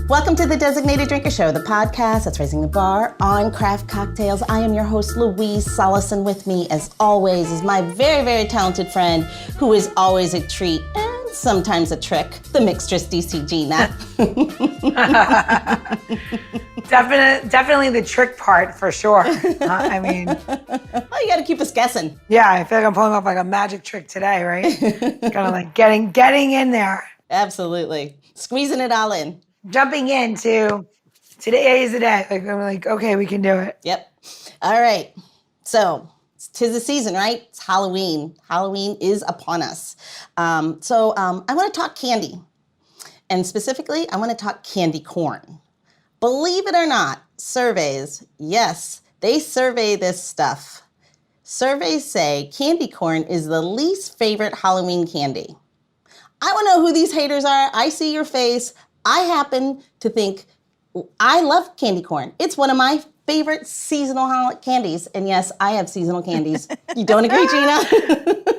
Welcome to the Designated Drinker Show, the podcast that's raising the bar on craft cocktails. I am your host, Louise Solison. With me, as always, is my very, very talented friend who is always a treat and sometimes a trick, the mixtress DC Gina. Definitely the trick part, for sure. I mean... Well, you got to keep us guessing. Yeah, I feel like I'm pulling off like a magic trick today, right? Kind of like getting in there. Absolutely. Squeezing it all in. Jumping into today is the day. Like, I'm like, okay, we can do it. Yep. All right. So, 'tis the season, right? It's Halloween. Halloween is upon us. I want to talk candy. And specifically, I want to talk candy corn. Believe it or not, surveys, yes, they survey this stuff. Surveys say candy corn is the least favorite Halloween candy. I want to know who these haters are. I see your face. I happen to think I love candy corn. It's one of my favorite seasonal candies. And yes, I have seasonal candies. You don't agree, Gina?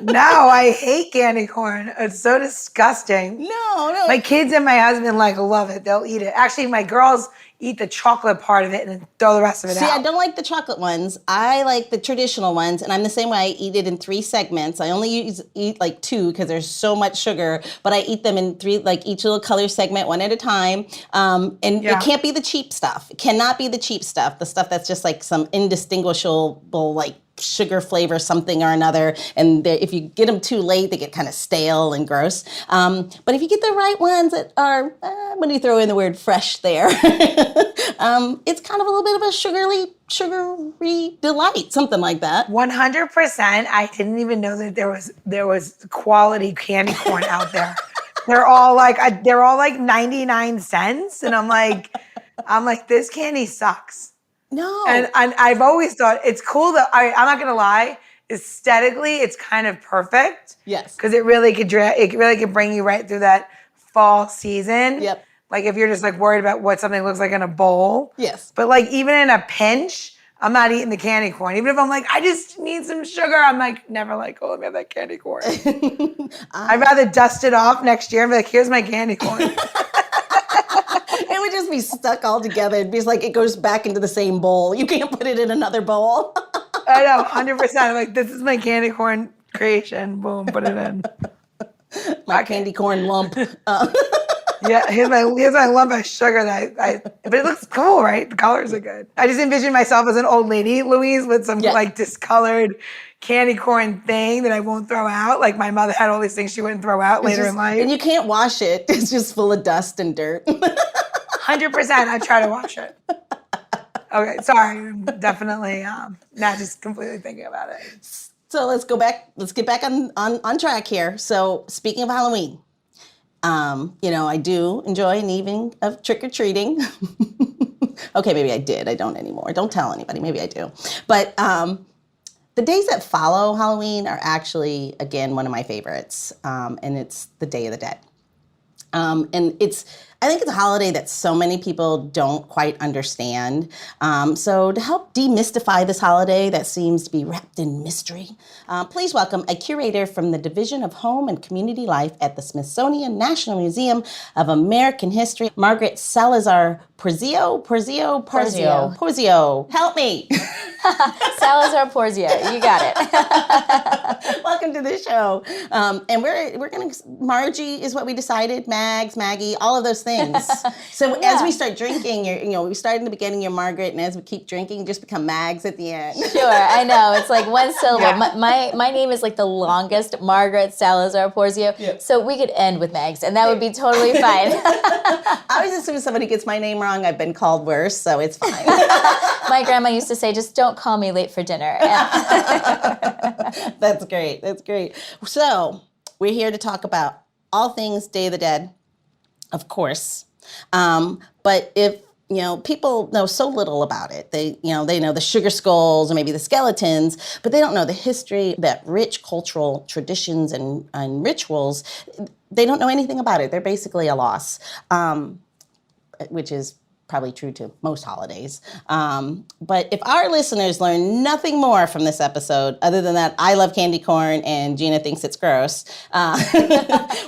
No, I hate candy corn. It's so disgusting. No. My kids and my husband love it. They'll eat it. Actually, my girls eat the chocolate part of it and then throw the rest of it out. See, I don't like the chocolate ones. I like the traditional ones, and I'm the same way. I eat it in 3 segments. I only eat like 2 because there's so much sugar, but I eat them in 3, like each little color segment, one at a time. It can't be the cheap stuff. It cannot be the cheap stuff, the stuff that's just like some indistinguishable, like, sugar flavor something or another, and if you get them too late, they get kind of stale and gross. But if you get the right ones that are, when you throw in the word fresh there, it's kind of a little bit of a sugary delight, something like that. 100%. I didn't even know that there was quality candy corn out there. They're all like 99 cents, and I'm like, this candy sucks. No. And I've always thought it's cool that I'm not gonna lie, aesthetically it's kind of perfect. Yes. Because it really could bring you right through that fall season. Yep. Like if you're just like worried about what something looks like in a bowl. Yes. But like even in a pinch, I'm not eating the candy corn. Even if I'm like, I just need some sugar, I'm like, never like, oh, let me have that candy corn. I'd rather dust it off next year and be like, here's my candy corn. It would just be stuck all together. It'd be like it goes back into the same bowl. You can't put it in another bowl. I know, 100%. I'm like, this is my candy corn creation. Boom, put it in. My candy corn lump. Yeah, here's my lump of sugar but it looks cool, right? The colors are good. I just envision myself as an old lady, Louise, with some like discolored candy corn thing that I won't throw out. Like my mother had all these things she wouldn't throw out later in life. And you can't wash it. It's just full of dust and dirt. 100%. I try to wash it. Okay, sorry. I'm definitely not just completely thinking about it. So let's get back on track here. So speaking of Halloween, I do enjoy an evening of trick-or-treating. Okay, maybe I did. I don't anymore. Don't tell anybody. Maybe I do. But the days that follow Halloween are actually, again, one of my favorites. And it's the Day of the Dead. I think it's a holiday that so many people don't quite understand. So to help demystify this holiday that seems to be wrapped in mystery, please welcome a curator from the Division of Home and Community Life at the Smithsonian National Museum of American History, Margaret Salazar-Porzio. Help me. Salazar-Porzio, you got it. Welcome to the show. And we're gonna, Margie is what we decided, Maggie, all of those things. So as we start drinking, we start in the beginning, you're Margaret, and as we keep drinking, you just become Mags at the end. Sure, I know. It's like one syllable. Yeah. My name is like the longest, Margaret Salazar-Porzio. Yeah. So we could end with Mags, and that would be totally fine. I always assume somebody gets my name wrong. I've been called worse, so it's fine. My grandma used to say, just don't call me late for dinner. That's great. That's great. So we're here to talk about all things Day of the Dead, of course. But if people know so little about it. They know the sugar skulls or maybe the skeletons, but they don't know the history, that rich cultural traditions and rituals. They don't know anything about it. They're basically a loss, which is probably true to most holidays. But if our listeners learn nothing more from this episode, other than that I love candy corn and Gina thinks it's gross,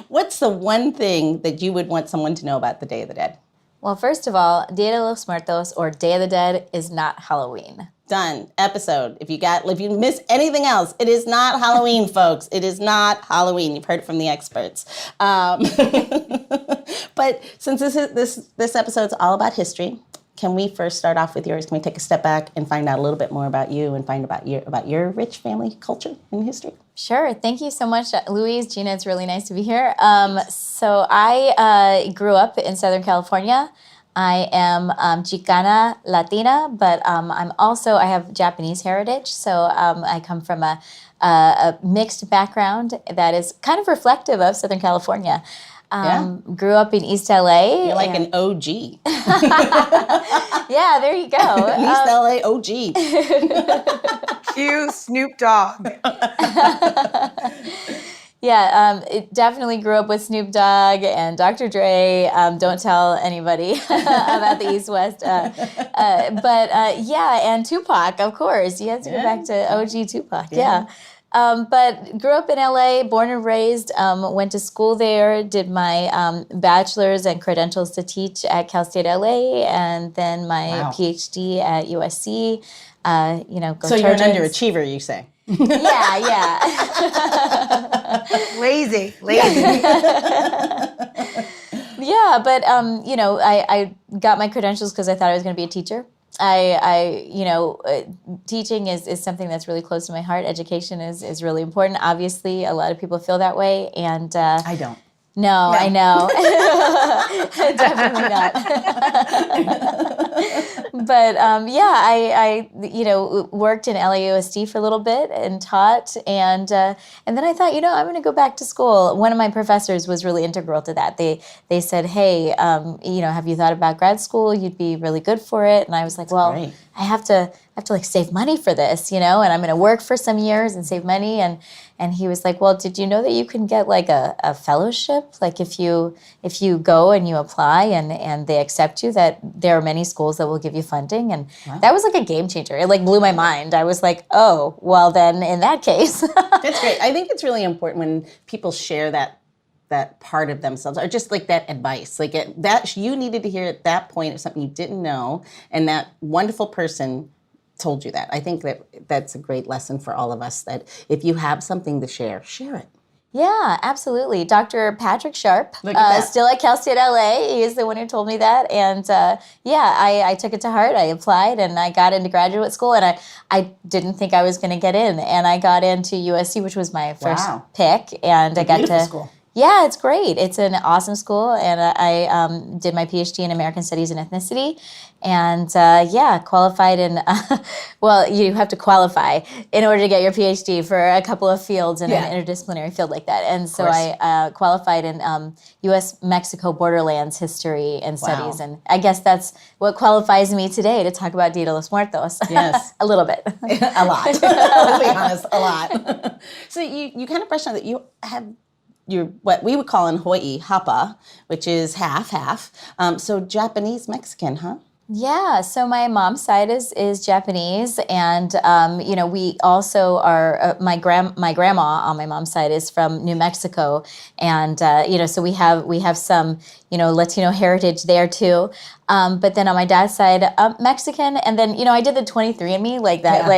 what's the one thing that you would want someone to know about the Day of the Dead? Well, first of all, Dia de los Muertos, or Day of the Dead, is not Halloween. Done. Episode. If you miss anything else, it is not Halloween, folks. It is not Halloween. You've heard it from the experts. But since this episode's all about history, can we first start off with yours? Can we take a step back and find out a little bit more about you and find about your rich family culture and history? Sure. Thank you so much, Louise. Gina, it's really nice to be here. So I grew up in Southern California. I am Chicana Latina, but I have Japanese heritage. So I come from a mixed background that is kind of reflective of Southern California. Grew up in East LA. You're like an OG. Yeah, there you go. An East LA OG. Cue Snoop Dogg. Yeah, it definitely grew up with Snoop Dogg and Dr. Dre. Don't tell anybody about the East West. And Tupac, of course. You have to go back to OG Tupac. Yeah. But grew up in LA, born and raised, went to school there, did my bachelor's and credentials to teach at Cal State LA, and then my PhD at USC. Go So you're an underachiever, you say? Yeah. Lazy. Yeah, but I got my credentials because I thought I was going to be a teacher. Teaching is something that's really close to my heart. Education is really important. Obviously, a lot of people feel that way, and I don't. No, I know. Definitely not. But I worked in LAUSD for a little bit and taught, and then I thought, I'm going to go back to school. One of my professors was really integral to that. They said, hey, have you thought about grad school? You'd be really good for it. And I was like, well, great. I have to save money for this, and I'm going to work for some years and save money. And he was like, well, did you know that you can get like a fellowship? Like if you go and you apply and they accept you, that there are many schools that will give you funding. And that was like a game changer. It like blew my mind. I was like, oh, well then in that case. That's great. I think it's really important when people share that part of themselves, or just like that advice, like that you needed to hear at that point of something you didn't know, and that wonderful person told you that. I think that's a great lesson for all of us, that if you have something to share it. Yeah, absolutely. Dr. Patrick Sharp, still at Cal State LA. He is the one who told me that. And I took it to heart. I applied and I got into graduate school, and I didn't think I was going to get in. And I got into USC, which was my first pick. And I got to school. Yeah, it's great. It's an awesome school, and I did my PhD in American Studies and Ethnicity, and qualified in, you have to qualify in order to get your PhD for a couple of fields in an interdisciplinary field like that. And so I qualified in U.S.-Mexico borderlands history and studies, and I guess that's what qualifies me today to talk about Dia de los Muertos. Yes. A little bit. A lot. Let's be honest, a lot. So you kind of brushed on that. You have... You're what we would call in Hawaii hapa, which is half. So Japanese Mexican, huh? Yeah. So my mom's side is Japanese, and we also are my grandma on my mom's side is from New Mexico, and so we have some Latino heritage there too. But then on my dad's side, Mexican, and then I did the 23andMe like that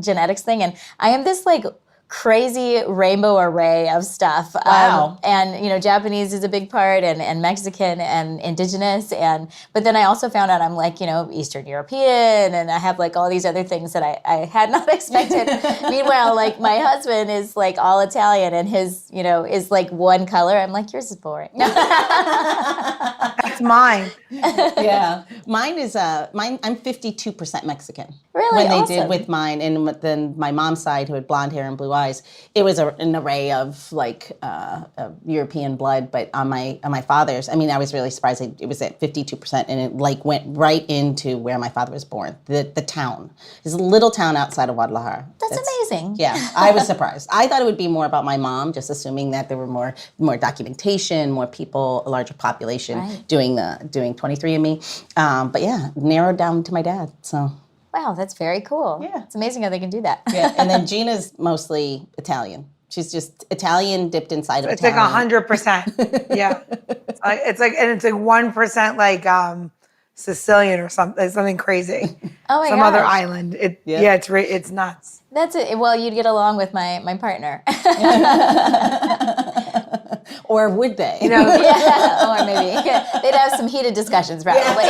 genetics thing, and I am this like crazy rainbow array of stuff. Wow. And Japanese is a big part, and Mexican and indigenous, but then I also found out I'm like Eastern European, and I have like all these other things that I had not expected. Meanwhile, like my husband is like all Italian, and his is like one color. I'm like, yours is boring. That's mine. Yeah, mine is mine. I'm 52% Mexican. Really? When they Awesome. did with mine, and then my mom's side, who had blonde hair and blue eyes, it was an array of like European blood. But on my father's, I was really surprised. It was at 52%, and it like went right into where my father was born. The town is a little town outside of Guadalajara. That's amazing. Yeah, I was surprised. I thought it would be more about my mom, just assuming that there were more documentation, more people, a larger population doing 23andMe. But yeah, narrowed down to my dad. So. Wow, that's very cool. Yeah. It's amazing how they can do that. Yeah, and then Gina's mostly Italian. She's just Italian dipped inside of It's Italian. like 100%. Yeah. It's like 1% like Sicilian or something crazy. Oh my Some gosh. other island. Yeah, it's nuts. That's it. Well, you'd get along with my partner. Or would they? Yeah, or maybe they'd have some heated discussions probably.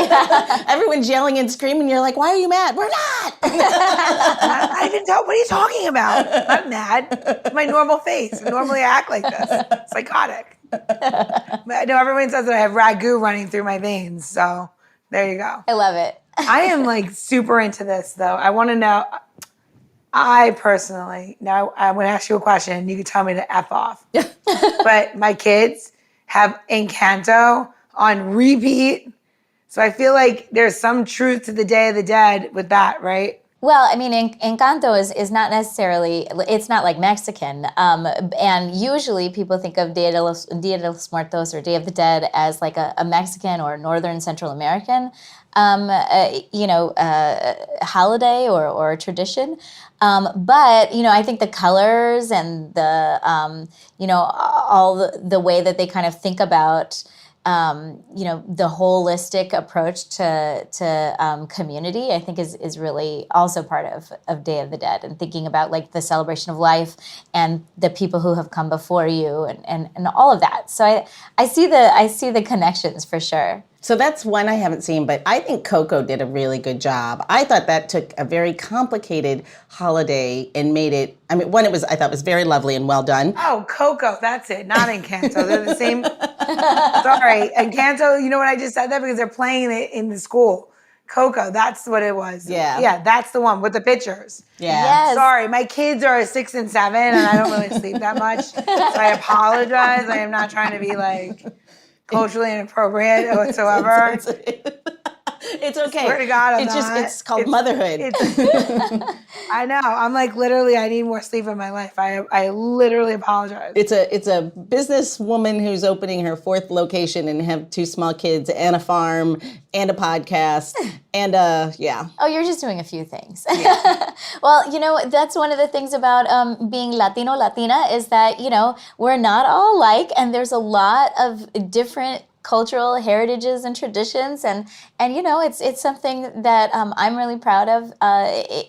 Everyone's yelling and screaming. You're like, why are you mad? We're not. I didn't tell. What are you talking about? I'm not mad. It's my normal face. I normally act like this. Psychotic. But I know everyone says that I have ragu running through my veins. So there you go. I love it. I am like super into this though. I want to know. I personally, now I'm going to ask you a question. You can tell me to F off. But my kids have Encanto on repeat. So I feel like there's some truth to the Day of the Dead with that, right? Well, I mean, Encanto is not necessarily, it's not like Mexican. And usually people think of Dia de los Muertos or Day of the Dead as like a Mexican or Northern Central American, holiday or tradition. But, I think the colors and the, all the way that they kind of think about, the holistic approach to community, I think is really also part of Day of the Dead, and thinking about like the celebration of life and the people who have come before you and all of that. So I see the connections for sure. So that's one I haven't seen, but I think Coco did a really good job. I thought that took a very complicated holiday and made it, I thought it was very lovely and well done. Oh, Coco, that's it. Not Encanto. They're the same. Sorry. Encanto, you know what, I just said that because they're playing it in the school. Coco, that's what it was. Yeah. Yeah, that's the one with the pictures. Yeah. Yes. Sorry, my kids are 6 and 7, and I don't really sleep that much. So I apologize. I am not trying to be like culturally inappropriate whatsoever. It's okay. Swear to God, It's called motherhood. I know. I'm like, literally, I need more sleep in my life. I literally apologize. It's a businesswoman who's opening her 4th location and have 2 small kids and a farm and a podcast and yeah. Oh, you're just doing a few things. Yeah. Well, that's one of the things about being Latino, Latina is that, we're not all alike, and there's a lot of different cultural heritages and traditions, and it's something that I'm really proud of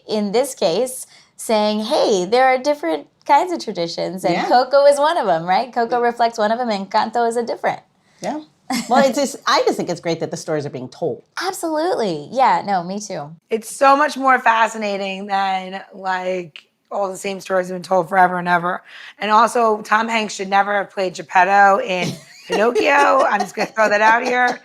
in this case, saying, hey, there are different kinds of traditions, and Coco is one of them, right? Coco reflects one of them, and Encanto is a different. Yeah. Well, I just think it's great that the stories are being told. Absolutely. Yeah, no, me too. It's so much more fascinating than like all the same stories have been told forever and ever. And also, Tom Hanks should never have played Geppetto in Pinocchio. I'm just going to throw that out here.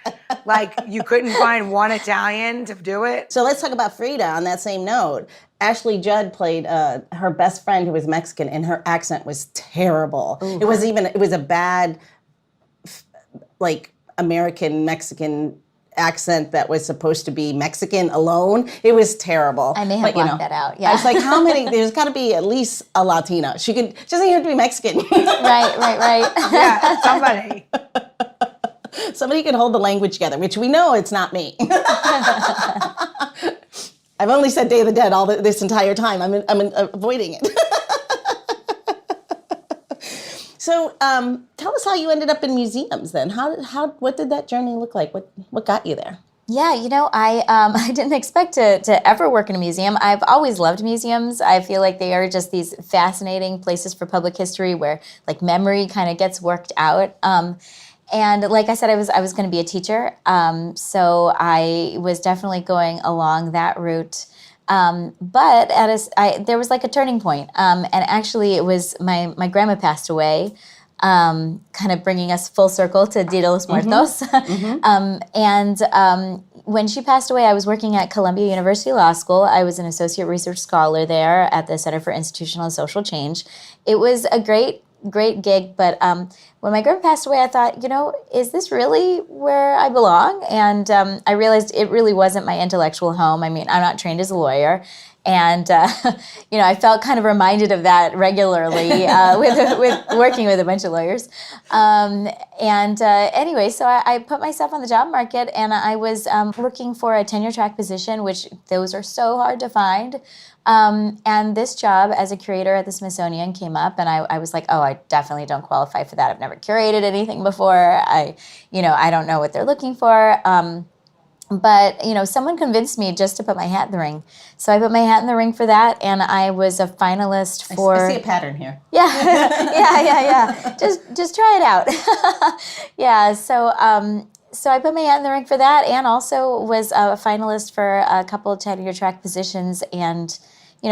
Like, you couldn't find one Italian to do it. So let's talk about Frida on that same note. Ashley Judd played her best friend who was Mexican, and her accent was terrible. Ooh. It was a bad, like, American Mexican accent that was supposed to be Mexican alone. It was terrible. I may have blocked that out. Yeah. I was like, how many? There's got to be at least a Latina. She doesn't even have to be Mexican. Right. Yeah, somebody. Somebody can hold the language together, which we know it's not me. I've only said Day of the Dead this entire time. I'm avoiding it. So tell us how you ended up in museums then. What did that journey look like? What got you there? Yeah, I didn't expect to ever work in a museum. I've always loved museums. I feel like they are just these fascinating places for public history where like memory kind of gets worked out. And like I said, I was going to be a teacher. So I was definitely going along that route. But there was like a turning point. And actually it was my grandma passed away, kind of bringing us full circle to Dia de los Muertos. And when she passed away, I was working at Columbia University Law School. I was an associate research scholar there at the Center for Institutional and Social Change. It was a great gig, but when my grandma passed away, I thought, is this really where I belong? And I realized it really wasn't my intellectual home. I mean, I'm not trained as a lawyer. And, I felt kind of reminded of that regularly with working with a bunch of lawyers. Anyway, so I put myself on the job market, and I was looking for a tenure track position, which those are so hard to find. And this job as a curator at the Smithsonian came up, and I was like, oh, I definitely don't qualify for that. I've never curated anything before. I don't know what they're looking for. But someone convinced me just to put my hat in the ring. So I put my hat in the ring for that, and I was a finalist for... I see a pattern here. Yeah, yeah. Just try it out. Yeah, so I put my hat in the ring for that, and also was a finalist for a couple of tenure track positions, and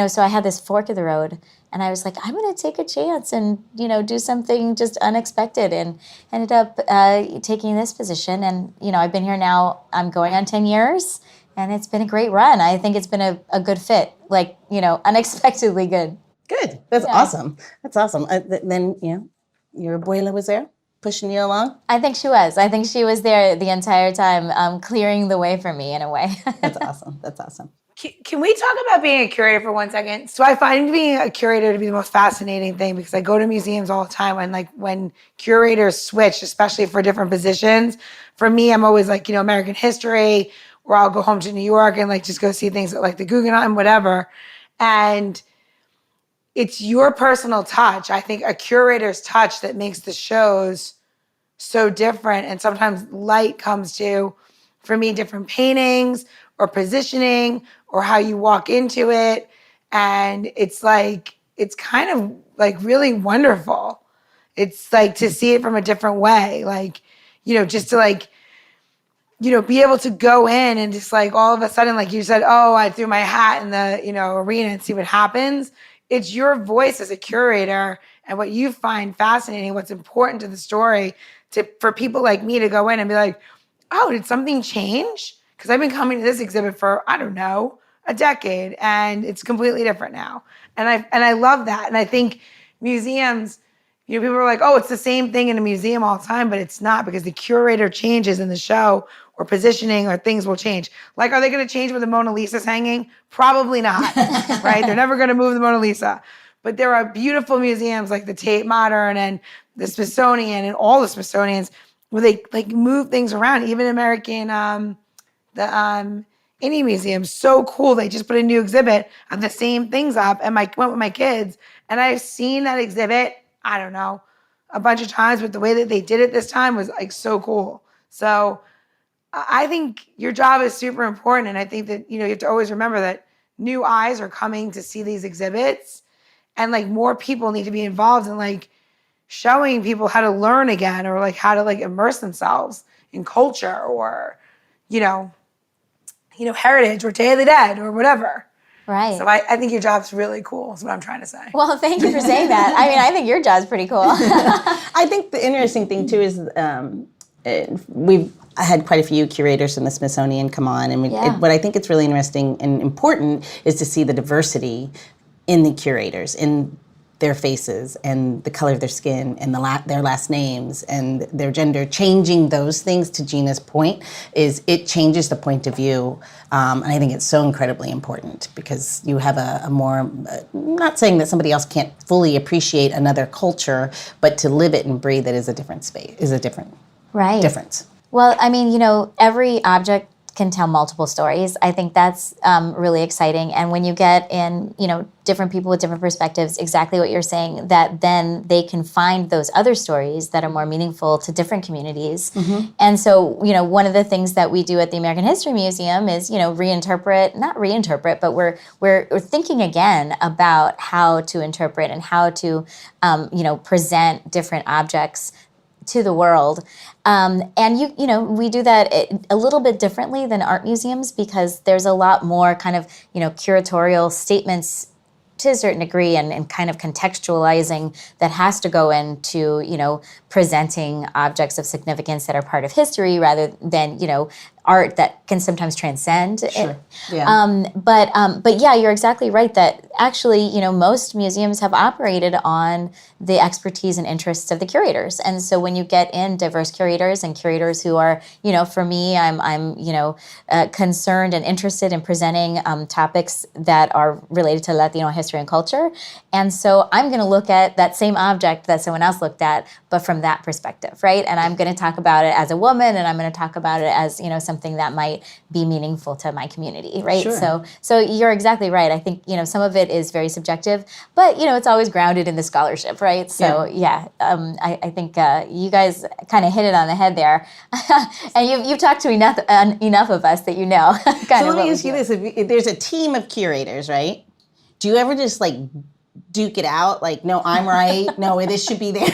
so I had this fork of the road, and I was like, I'm going to take a chance and do something just unexpected, and ended up taking this position. And I've been here now. I'm going on 10 years, and it's been a great run. I think it's been a good fit, unexpectedly good. Good. That's awesome. That's awesome. Then your abuela was there, pushing you along? I think she was. I think she was there the entire time, clearing the way for me in a way. That's awesome. That's awesome. Can we talk about being a curator for 1 second? So I find being a curator to be the most fascinating thing, because I go to museums all the time, and when curators switch, especially for different positions, for me, I'm always American history, or I'll go home to New York and just go see things at the Guggenheim, whatever. And it's your personal touch. I think a curator's touch that makes the shows so different. And sometimes light comes to, for me, different paintings or positioning or how you walk into it. And it's kind of really wonderful. It's to see it from a different way. Just to be able to go in and just all of a sudden, like you said, oh, I threw my hat in the, arena and see what happens. It's your voice as a curator and what you find fascinating, what's important to the story, for people like me to go in and be like, oh, did something change? Because I've been coming to this exhibit for, I don't know, a decade, and it's completely different now. And I love that. And I think museums, people are like, oh, it's the same thing in a museum all the time, but it's not, because the curator changes in the show, or positioning, or things will change. Are they going to change where the Mona Lisa's hanging? Probably not, right? They're never going to move the Mona Lisa. But there are beautiful museums like the Tate Modern and the Smithsonian and all the Smithsonians where they move things around. Even American, the Indie Museum, so cool. They just put a new exhibit of the same things up, and went with my kids. And I've seen that exhibit, I don't know, a bunch of times, but the way that they did it this time was so cool. So I think your job is super important. And I think that, you have to always remember that new eyes are coming to see these exhibits, and more people need to be involved in showing people how to learn again, or how to immerse themselves in culture, or, heritage, or Day of the Dead, or whatever. Right. So I think your job's really cool, is what I'm trying to say. Well, thank you for saying that. I mean, I think your job's pretty cool. I think the interesting thing, too, is I had quite a few curators from the Smithsonian come on, and what I think it's really interesting and important is to see the diversity in the curators, in their faces, and the color of their skin, and their last names, and their gender. Changing those things, to Gina's point, it changes the point of view, and I think it's so incredibly important, because you have a more, not saying that somebody else can't fully appreciate another culture, but to live it and breathe it is a different space, is a different difference. Well, I mean, every object can tell multiple stories. I think that's really exciting. And when you get in, different people with different perspectives, exactly what you're saying, that then they can find those other stories that are more meaningful to different communities. Mm-hmm. And so, one of the things that we do at the American History Museum is, not reinterpret, but we're thinking again about how to interpret and how to, present different objects to the world. And we do that a little bit differently than art museums, because there's a lot more kind of, curatorial statements to a certain degree, and kind of contextualizing that has to go into, presenting objects of significance that are part of history, rather than, art that can sometimes transcend. Sure. Yeah. But yeah, you're exactly right that actually, you know, most museums have operated on the expertise and interests of the curators. And so when you get in diverse curators and curators who are, you know, for me, I'm you know, concerned and interested in presenting topics that are related to Latino history and culture. And so I'm going to look at that same object that someone else looked at, but from that perspective, right? And I'm going to talk about it as a woman, and I'm going to talk about it as, you know, something that might be meaningful to my community, right? Sure. So you're exactly right. I think, you know, some of it is very subjective, but, you know, it's always grounded in the scholarship, right? So I think you guys kind of hit it on the head there. And you've talked to enough of us that you know. So let me ask you this. If there's a team of curators, right? Do you ever just like duke it out? Like, no, I'm right. No, this should be there.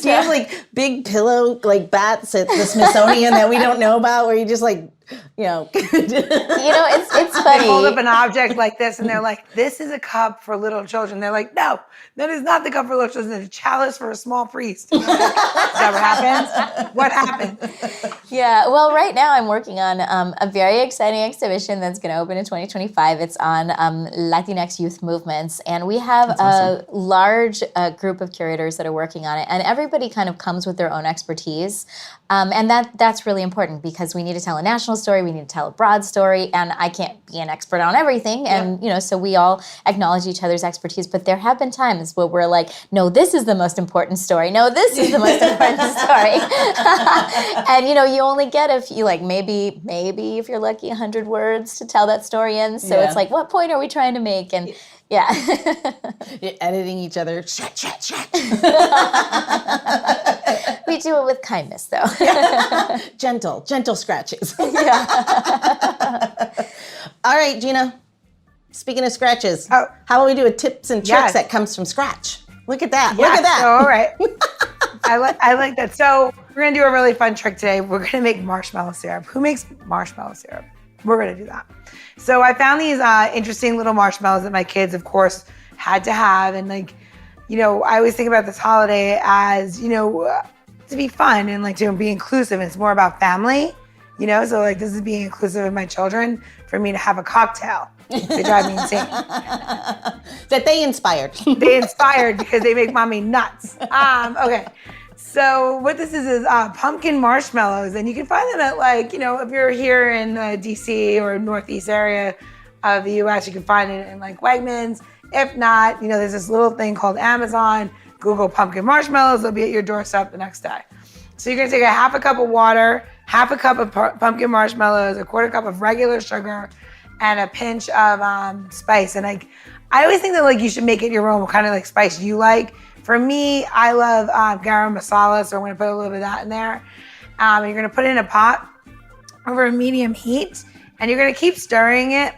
Do you have like big pillow like bats at the Smithsonian that we don't know about, where you just like, you know? It's funny. They hold up an object like this and they're like, this is a cup for little children. They're like, no, that is not the cup for little children. It's a chalice for a small priest. Is that what happens? What happened? Yeah, well, right now I'm working on a very exciting exhibition that's going to open in 2025. It's on Latinx youth movements, and we have a large group of curators that are working on it, and everybody kind of comes with their own expertise, and that's really important because we need to tell a national story, we need to tell a broad story, and I can't be an expert on everything, and you know, so we all acknowledge each other's expertise, but there have been times where we're like, no, this is the most important story. No, this is the most important story. And you know, you only get a few, like maybe if you're lucky, 100 words to tell that story in. So it's like, what point are we trying to make? And yeah. You're editing each other. Shut. We do it with kindness, though. Gentle scratches. Yeah. All right, Gina. Speaking of scratches, Oh. how about we do a tips and tricks that comes from scratch? Look at that. Yeah, Look at that. So, all right. I like that. So we're going to do a really fun trick today. We're going to make marshmallow syrup. Who makes marshmallow syrup? We're going to do that. So I found these interesting little marshmallows that my kids, of course, had to have. And like, you know, I always think about this holiday as, you know, to be fun and like to be inclusive. It's more about family, you know? So like this is being inclusive of my children for me to have a cocktail. They drive me insane. That they inspired. They inspired because they make mommy nuts. Okay. So what this is pumpkin marshmallows, and you can find them at like, you know, if you're here in DC or Northeast area of the US, you can find it in like Wegmans. If not, you know, there's this little thing called Amazon. Google pumpkin marshmallows, they'll be at your doorstep the next day. So you're gonna take a half a cup of water, half a cup of pumpkin marshmallows, a quarter cup of regular sugar, and a pinch of spice. And like, I always think that like you should make it your own, what kind of like spice you like. For me, I love garam masala, so I'm gonna put a little bit of that in there. You're gonna put it in a pot over a medium heat, and you're gonna keep stirring it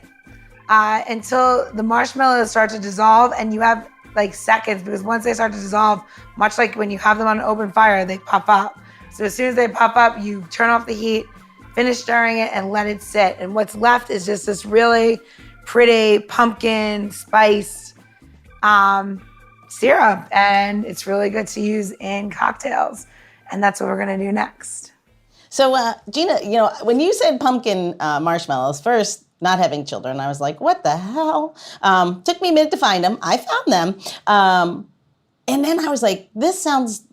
until the marshmallows start to dissolve, and you have like seconds, because once they start to dissolve, much like when you have them on an open fire, they pop up. So as soon as they pop up, you turn off the heat, finish stirring it, and let it sit. And what's left is just this really pretty pumpkin spice syrup, and it's really good to use in cocktails. And that's what we're gonna do next. So Gina, you know, when you said pumpkin marshmallows, first, not having children, I was like, what the hell? Took me a minute to find them. I found them. And then I was like, this sounds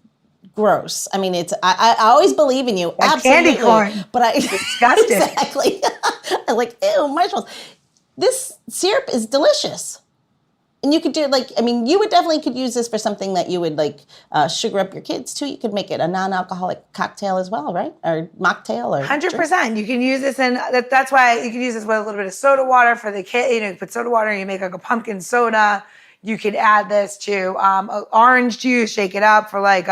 gross. I mean, I always believe in you. Like absolutely. candy corn. But I Disgusting. Exactly. I'm like, ew, marshmallows. This syrup is delicious. And you could do like, I mean, you would definitely could use this for something that you would like sugar up your kids too. You could make it a non-alcoholic cocktail as well, right? Or mocktail or 100%. You can use this, and that's why you can use this with a little bit of soda water for the kid. You know, you put soda water and you make like a pumpkin soda. You could add this to orange juice, shake it up for like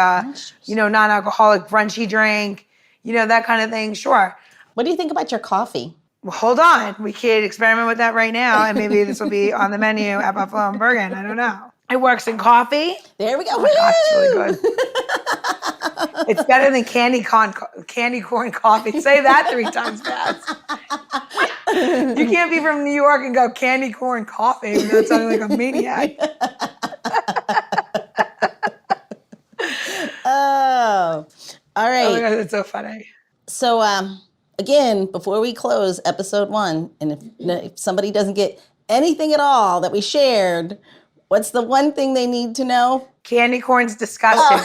you know, non-alcoholic brunchy drink, you know, that kind of thing. Sure. What do you think about your coffee? Well, hold on. We could experiment with that right now, and maybe this will be on the menu at Buffalo and Bergen. I don't know. It works in coffee. There we go. Oh my gosh, it's really good. It's better than candy corn coffee. Say that 3 times fast. You can't be from New York and go candy corn coffee. That sounded like a maniac. Oh, all right. Oh my God, that's so funny. So again, before we close episode 1, and if somebody doesn't get anything at all that we shared, what's the one thing they need to know? Candy corn's disgusting.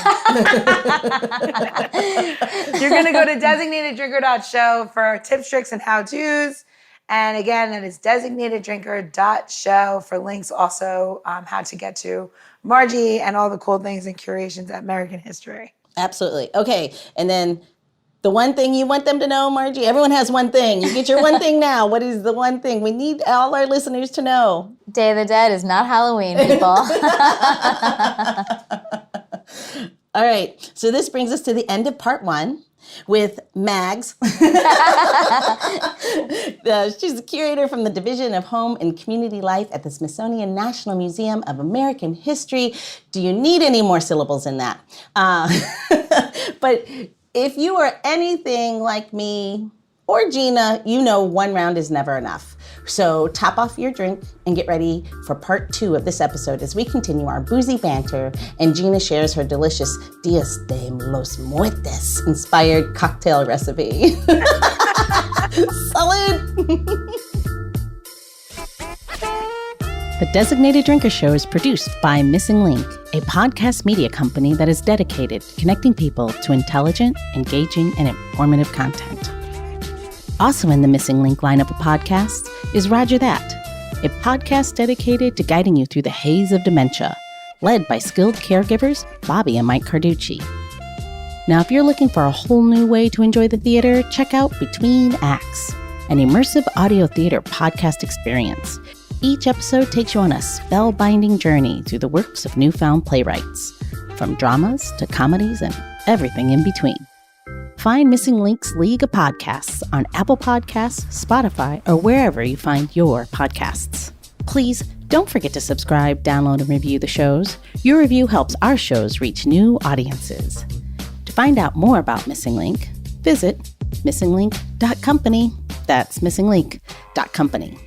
You're going to go to designateddrinker.show for tips, tricks, and how-tos. And again, that is designateddrinker.show for links also how to get to Margie and all the cool things and curations at American history. Absolutely. Okay. And then the one thing you want them to know, Margie, everyone has one thing. You get your one thing now. What is the one thing we need all our listeners to know? Day of the Dead is not Halloween, people. All right. So this brings us to the end of part 1 with Mags. She's the curator from the Division of Home and Community Life at the Smithsonian National Museum of American History. Do you need any more syllables in that? But if you are anything like me or Gina, you know one round is never enough. So top off your drink and get ready for part 2 of this episode as we continue our boozy banter and Gina shares her delicious Dias de los Muertos inspired cocktail recipe. Salud! The Designated Drinker Show is produced by Missing Link, a podcast media company that is dedicated to connecting people to intelligent, engaging, and informative content. Also in the Missing Link lineup of podcasts is Rodger That, a podcast dedicated to guiding you through the haze of dementia, led by skilled caregivers Bobbi and Mike Carducci. Now, if you're looking for a whole new way to enjoy the theater, check out Between Acts, an immersive audio theater podcast experience. Each episode takes you on a spellbinding journey through the works of newfound playwrights, from dramas to comedies and everything in between. Find Missing Link's League of Podcasts on Apple Podcasts, Spotify, or wherever you find your podcasts. Please don't forget to subscribe, download, and review the shows. Your review helps our shows reach new audiences. To find out more about Missing Link, visit missinglink.company. That's missinglink.company.